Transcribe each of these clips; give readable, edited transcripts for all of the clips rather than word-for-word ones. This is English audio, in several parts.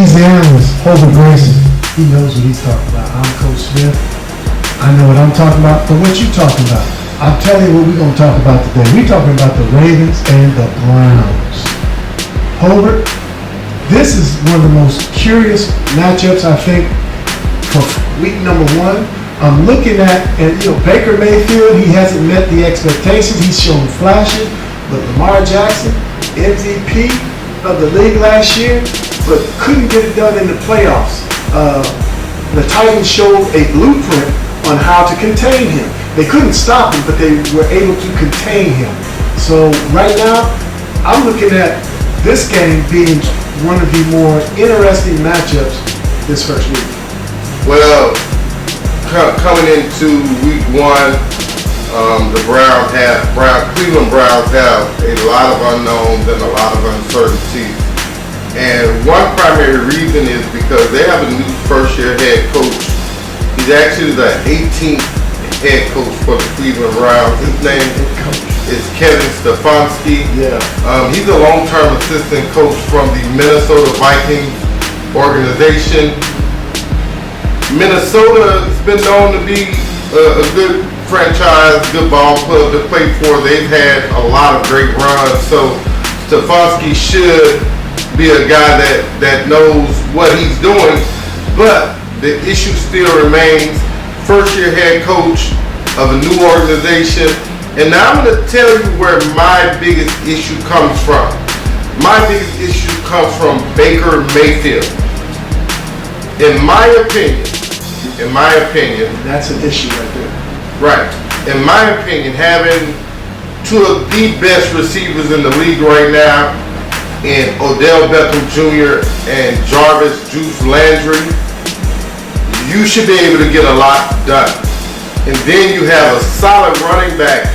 He's the analyst, Holbert Grayson. He knows what he's talking about. I'm Coach Smith. I know what I'm talking about, but what you talking about? I'll tell you what we're going to talk about today. We're talking about the Ravens and the Browns. Holbert, this is one of the most curious matchups, I think, for week number one. I'm looking at, and Baker Mayfield, he hasn't met the expectations. He's shown flashes, but Lamar Jackson, MVP of the league last year, but couldn't get it done in the playoffs. The Titans showed a blueprint on how to contain him. They couldn't stop him, but they were able to contain him. So right now, I'm looking at this game being one of the more interesting matchups this first week. Well, coming into week one, the Cleveland Browns have a lot of unknowns and a lot of uncertainties. And one primary reason is because they have a new first-year head coach. He's actually the 18th head coach for the Cleveland Browns. His name is Kevin Stefanski. Yeah. He's a long-term assistant coach from the Minnesota Vikings organization. Minnesota has been known to be a good franchise, good ball club to play for. They've had a lot of great runs, so Stefanski should be a guy that knows what he's doing. But the issue still remains, first-year head coach of a new organization. And now I'm going to tell you where my biggest issue comes from. My biggest issue comes from Baker Mayfield. In my opinion, that's an issue right there. Right. In my opinion, having two of the best receivers in the league right now, in Odell Beckham Jr. and Jarvis Juice Landry, you should be able to get a lot done. And then you have a solid running back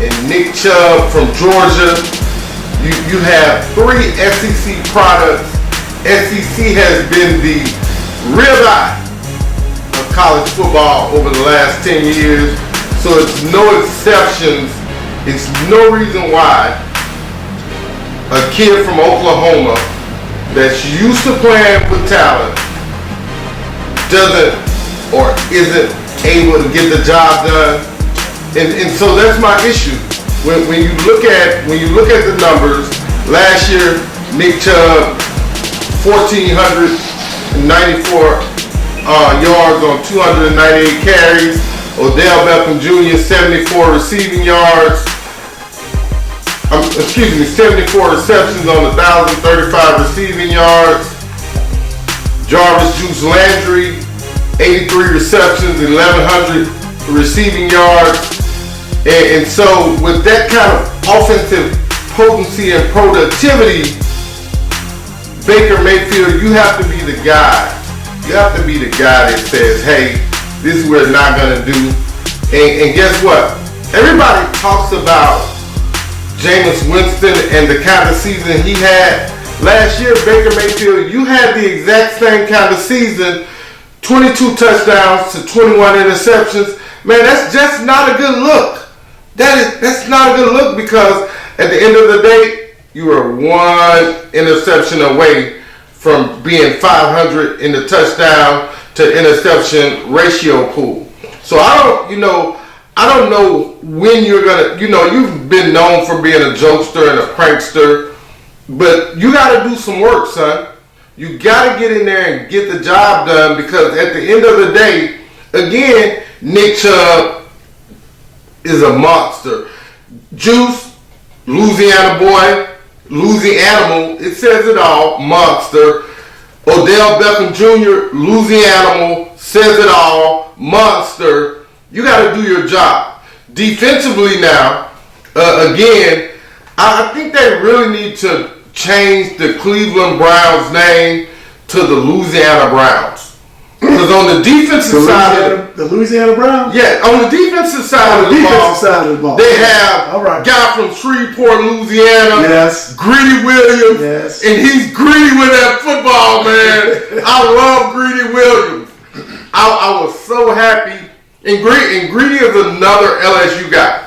in Nick Chubb from Georgia. You have three SEC products. SEC has been the ribeye of college football over the last 10 years. So it's no exceptions. It's no reason why a kid from Oklahoma that's used to playing with talent doesn't or isn't able to get the job done. And so that's my issue. When you look at the numbers, last year Nick Chubb 1,494 yards on 298 carries. Odell Beckham Jr. 74 receiving yards. 74 receptions on 1,035 receiving yards. Jarvis Juice Landry, 83 receptions, 1,100 receiving yards. And so with that kind of offensive potency and productivity, Baker Mayfield, you have to be the guy. You have to be the guy that says, hey, this is what we're not going to do. And guess what? Everybody talks about Jameis Winston and the kind of season he had. Last year, Baker Mayfield, you had the exact same kind of season. 22 touchdowns to 21 interceptions. Man, that's just not a good look. That's not a good look, because at the end of the day, you are one interception away from being 500 in the touchdown to interception ratio pool. So I don't know when you're gonna, you've been known for being a jokester and a prankster, but you gotta do some work, son. You gotta get in there and get the job done, because at the end of the day, again, Nick Chubb is a monster. Juice, Louisiana boy, Louisianimal, it says it all, monster. Odell Beckham Jr., Louisianimal, says it all, monster. You got to do your job. Defensively now, again, I think they really need to change the Cleveland Browns name to the Louisiana Browns. Because on the defensive side, the Louisiana Browns? Yeah, on the defensive side of the ball, they have a guy from Shreveport, Louisiana, yes, Greedy Williams, yes, and he's greedy with that football, man. I love Greedy Williams. I was so happy. And Greedy is another LSU guy.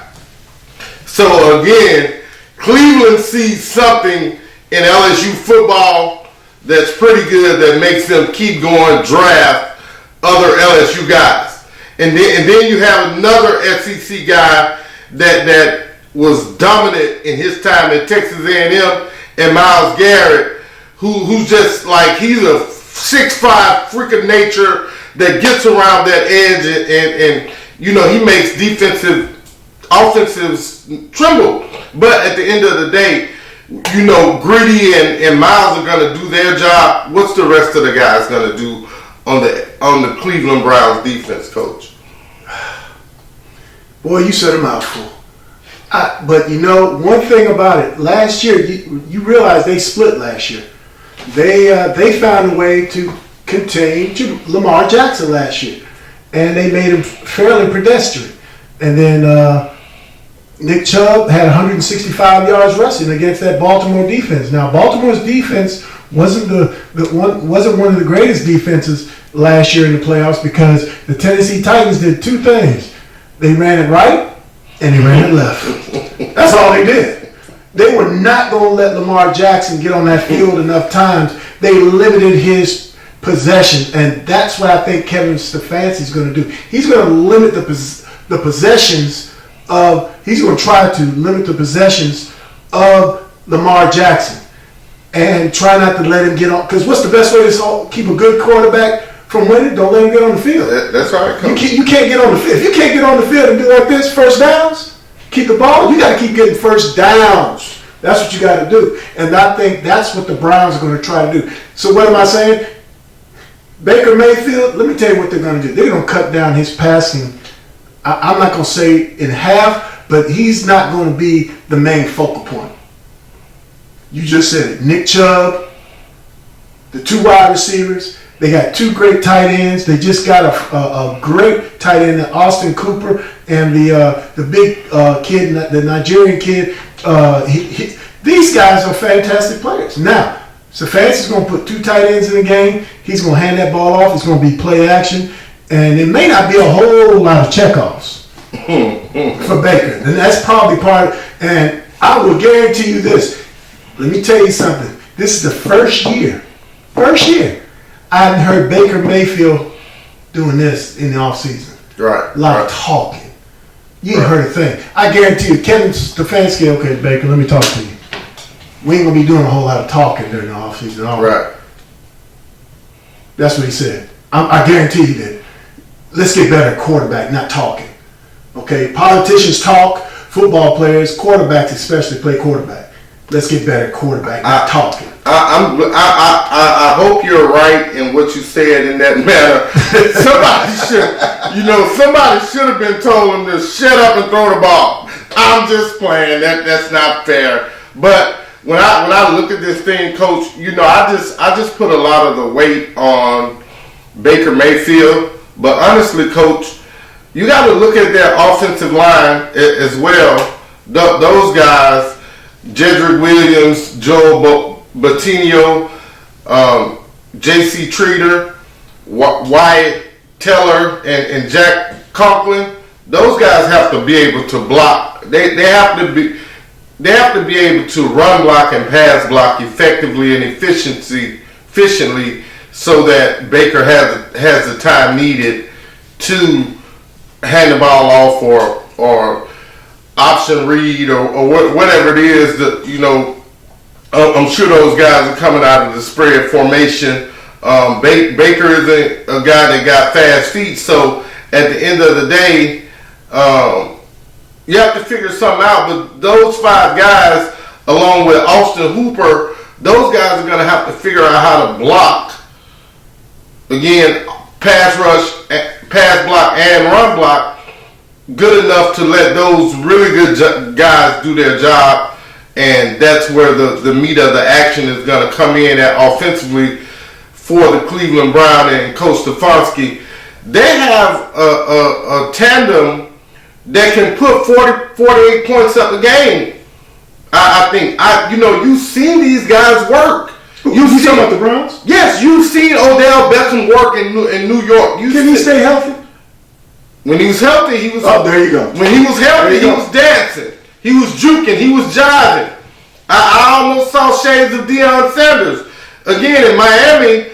So again, Cleveland sees something in LSU football that's pretty good that makes them keep going draft other LSU guys. And then you have another SEC guy that was dominant in his time at Texas A&M, and Myles Garrett, who's just like, he's a 6'5" freak of nature that gets around that edge and you know, he makes offensives tremble. But at the end of the day, you know, Gritty and Miles are going to do their job. What's the rest of the guys going to do on the Cleveland Browns defense, Coach? Boy, you said a mouthful. But you know, one thing about it, last year, you realize they split last year. They found a way to contain Lamar Jackson last year, and they made him fairly pedestrian. And then Nick Chubb had 165 yards rushing against that Baltimore defense. Now, Baltimore's defense wasn't one of the greatest defenses last year in the playoffs, because the Tennessee Titans did two things. They ran it right and they ran it left. That's all they did. They were not going to let Lamar Jackson get on that field enough times. They limited his possession, and that's what I think Kevin Stefanski is going to do. He's going to limit the possessions of. He's going to try to limit the possessions of Lamar Jackson, and try not to let him get on. Because what's the best way to keep a good quarterback from winning? Don't let him get on the field. That's right, Coach. You can't get on the field. If you can't get on the field and do like this, first downs, keep the ball. You got to keep getting first downs. That's what you got to do. And I think that's what the Browns are going to try to do. So what am I saying? Baker Mayfield, let me tell you what they're going to do. They're going to cut down his passing. I'm not going to say in half, but he's not going to be the main focal point. You just said it. Nick Chubb, the two wide receivers. They got two great tight ends. They just got a great tight end, Austin Cooper, and the big kid, the Nigerian kid. These guys are fantastic players. Now, Stefanski's going to put two tight ends in the game. He's going to hand that ball off. It's going to be play action. And it may not be a whole lot of checkoffs for Baker. And that's probably part of, and I will guarantee you this. Let me tell you something. This is the first year I haven't heard Baker Mayfield doing this in the offseason. Right. A lot of talking. You ain't heard a thing. I guarantee you, Kevin Stefanski, okay, Baker, let me talk to you. We ain't going to be doing a whole lot of talking during the offseason. Right. That's what he said. I guarantee he did. Let's get better at quarterback, not talking. Okay? Politicians talk, football players, quarterbacks especially play quarterback. Let's get better at quarterback, not talking. I hope you're right in what you said in that manner. Somebody should have been told him to shut up and throw the ball. I'm just playing. That's not fair. But when I look at this thing, Coach, you know, I just put a lot of the weight on Baker Mayfield. But honestly, Coach, you got to look at their offensive line as well. Those guys, Jedrick Williams, Joel Batinio, J.C. Treater, Wyatt Teller, and Jack Conklin. Those guys have to be able to block. They have to be able to run block and pass block effectively and efficiently, so that Baker has the time needed to hand the ball off or option read or whatever it is that, you know. I'm sure those guys are coming out of the spread formation. Baker is a guy that got fast feet, so at the end of the day, you have to figure something out. But those five guys, along with Austin Hooper, those guys are going to have to figure out how to block. Again, pass rush, pass block, and run block good enough to let those really good guys do their job. And that's where the meat of the action is going to come in at offensively for the Cleveland Browns and Coach Stefanski. They have a tandem that can put 48 points up the game. I think. You've seen these guys work. You talking about the Browns? Yes, you've seen Odell Beckham work in New York. Can he stay healthy? When he was healthy, he was. Oh, there you go. When he was healthy, he was dancing. He was juking. He was jiving. I almost saw shades of Deion Sanders. again, in Miami,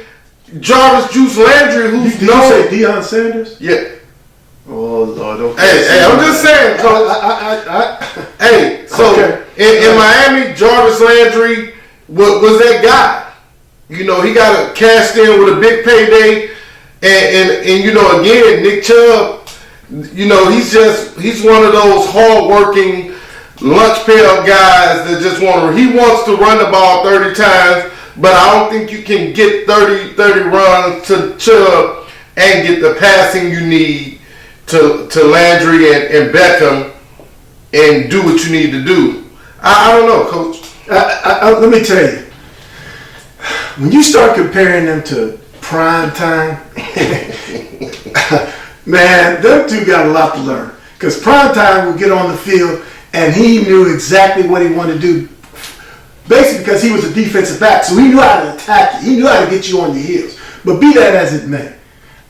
Jarvis Juice Landry, who's Did you say Deion Sanders? Yeah. Oh Lord, okay. Hey, I'm just saying, Coach. Hey, so Okay. in Miami, Jarvis Landry was that guy. You know, he got cashed in with a big payday, and you know, again, Nick Chubb, you know, he's one of those hardworking lunch pail guys that just he wants to run the ball 30 times, but I don't think you can get 30 runs to Chubb and get the passing you need to Landry and Beckham and do what you need to do. I don't know, Coach. Let me tell you, when you start comparing them to prime time, man, them two got a lot to learn. Because prime time would get on the field and he knew exactly what he wanted to do, basically because he was a defensive back, so he knew how to attack you. He knew how to get you on your heels. But be that as it may,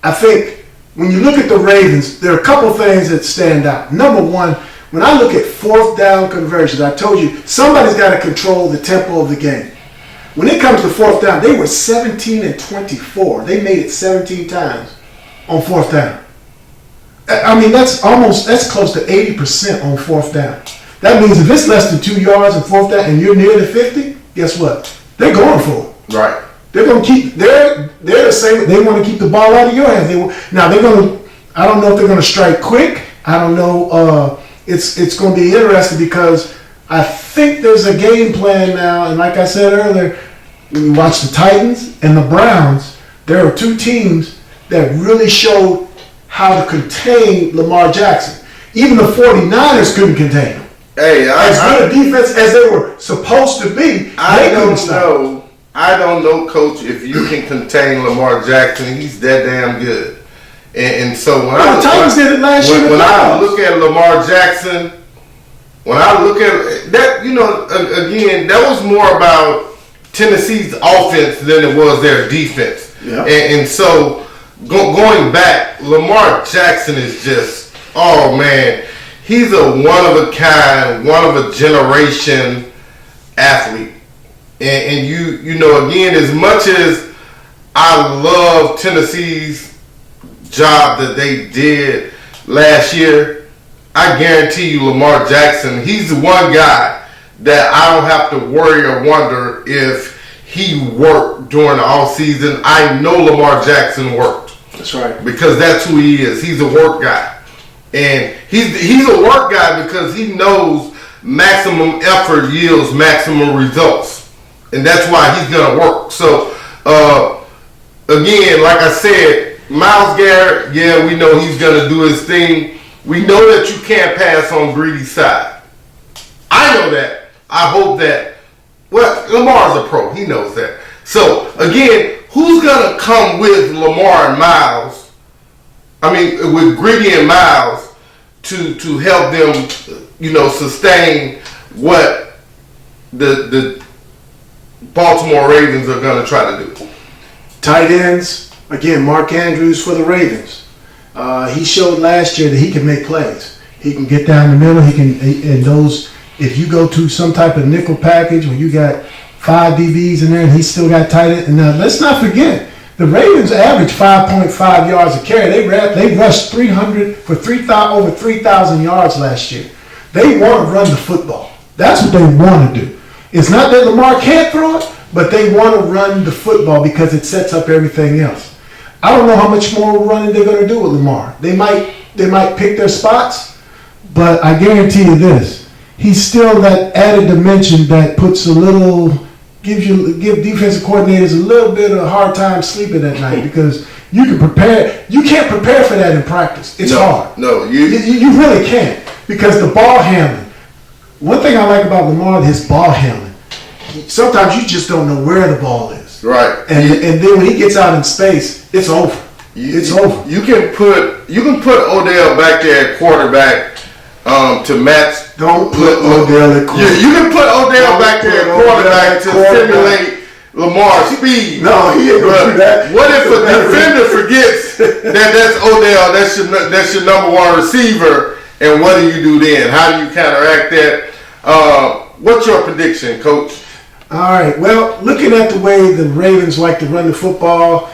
I think when you look at the Ravens, there are a couple things that stand out. Number one, when I look at fourth down conversions, I told you, somebody's got to control the tempo of the game. When it comes to fourth down, they were 17 and 24. They made it 17 times on fourth down. I mean, that's close to 80% on fourth down. That means if it's less than 2 yards on fourth down and you're near the 50, guess what? They're going for it. Right. They're going to keep. They're the same. They want to keep the ball out of your hands. Now they're going to. I don't know if they're going to strike quick. I don't know. It's going to be interesting because I think there's a game plan now. And like I said earlier, when you watch the Titans and the Browns, there are two teams that really showed how to contain Lamar Jackson. Even the 49ers couldn't contain him. Hey, as good a defense as they were supposed to be, I don't know, Coach, if you can contain Lamar Jackson. He's that damn good. And so when the Titans did it last year. When I look at Lamar Jackson, when I look at that, you know, again, that was more about Tennessee's offense than it was their defense. Yeah. And so going back, Lamar Jackson is just, oh man, he's a one-of-a-kind, one-of-a-generation athlete. And you know, again, as much as I love Tennessee's job that they did last year, I guarantee you Lamar Jackson, he's the one guy that I don't have to worry or wonder if he worked during the off season. I know Lamar Jackson worked. That's right. Because that's who he is. He's a work guy. And he's a work guy because he knows maximum effort yields maximum results. And that's why he's going to work. So, again, like I said, Myles Garrett, yeah, we know he's going to do his thing. We know that you can't pass on Greedy's side. I know that. I hope that. Well, Lamar's a pro. He knows that. So, again, who's going to come with Lamar and Myles? I mean, with Greedy and Myles to help them, you know, sustain what the Baltimore Ravens are going to try to do. Tight ends, again, Mark Andrews for the Ravens. He showed last year that he can make plays. He can get down the middle. And those, if you go to some type of nickel package where you got 5 DBs in there and he's still got tight end. And now let's not forget, the Ravens averaged 5.5 yards a carry. They rushed 300 for over 3,000 yards last year. They want to run the football. That's what they want to do. It's not that Lamar can't throw it, but they want to run the football because it sets up everything else. I don't know how much more running they're going to do with Lamar. They might pick their spots, but I guarantee you this: he's still that added dimension that puts give defensive coordinators a little bit of a hard time sleeping at night because you can prepare. You can't prepare for that in practice. It's hard. No, you really can't because the ball handling. One thing I like about Lamar is his ball handling. Sometimes you just don't know where the ball is. Right. And then when he gets out in space, it's over. It's over. You can put Odell back there at quarterback to match. Don't put Odell at quarterback. You can put Odell back there at quarterback to simulate Lamar's speed. No, he ain't gonna do that. What if a defender forgets that that's Odell? That's your number one receiver. And what do you do then? How do you counteract that? What's your prediction, Coach? All right. Well, looking at the way the Ravens like to run the football,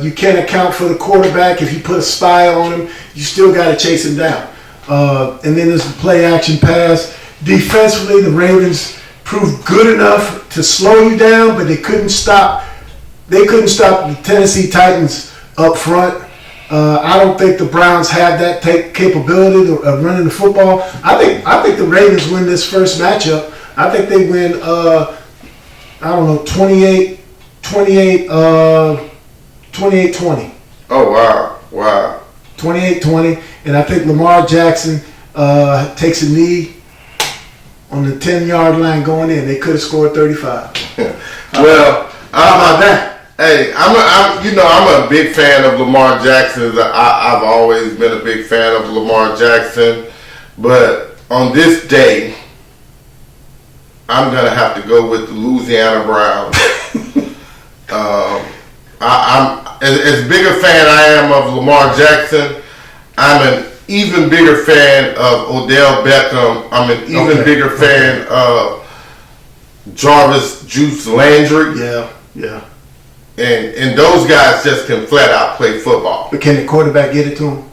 you can't account for the quarterback. If you put a spy on him, you still got to chase him down. And then there's the play action pass. Defensively, the Ravens proved good enough to slow you down, but they couldn't stop. They couldn't stop the Tennessee Titans up front. I don't think the Browns have that capability of running the football. I think the Ravens win this first matchup. I think they win. 28-20. Oh, wow. 28-20, and I think Lamar Jackson takes a knee on the 10-yard line going in. They could have scored 35. Well, how about that? Hey, I'm a big fan of Lamar Jackson. I've always been a big fan of Lamar Jackson, but on this day, I'm gonna have to go with the Louisiana Browns. I'm as big a fan I am of Lamar Jackson. I'm an even bigger fan of Odell Beckham. I'm an even bigger fan of Jarvis Juice Landry. Yeah. And those guys just can flat out play football. But can the quarterback get it to him?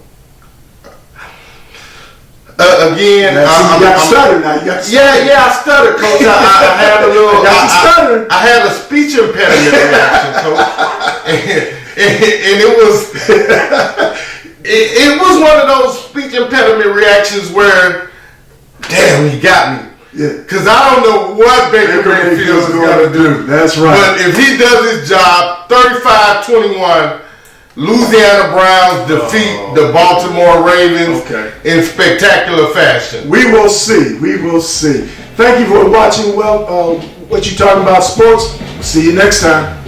Again, you got to stutter now. I stuttered, Coach. I had a little. I had a speech impediment reaction, Coach, and it was one of those speech impediment reactions where, damn, he got me. Yeah. Because I don't know what Baker Mayfield's going to do. That's right. But if he does his job, 35-21. Louisiana Browns defeat the Baltimore Ravens in spectacular fashion. We will see. Thank you for watching. What you talking about sports. See you next time.